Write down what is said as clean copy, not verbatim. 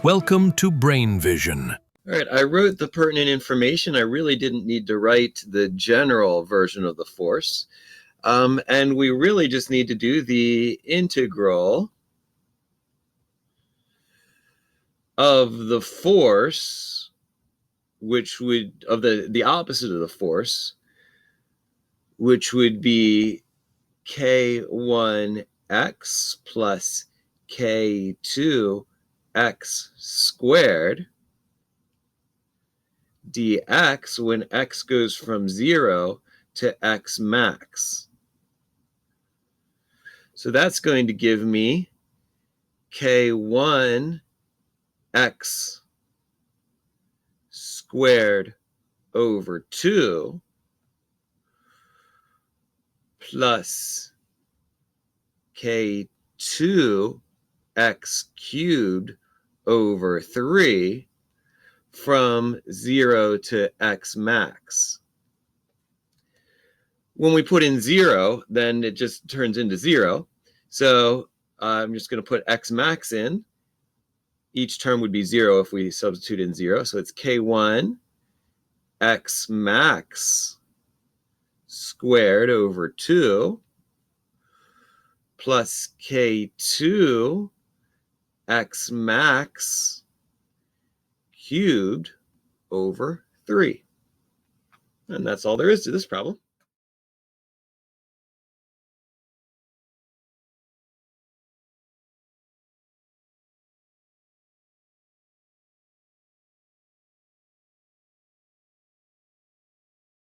Welcome to Brain Vision. All right, I wrote the pertinent information. I really didn't need to write the general version of the force. And we really just need to do the integral of the force, which would, of the opposite of the force, which would be k1x plus k2x squared dx when x goes from 0 to x max. So that's going to give me k1x squared over 2 plus k2x cubed over 3 from 0 to x max. When we put in 0, then it just turns into 0. So I'm just going to put x max in. Each term would be 0 if we substitute in 0. So it's k1 x max squared over 2 plus k2 x max cubed over 3. And that's all there is to this problem.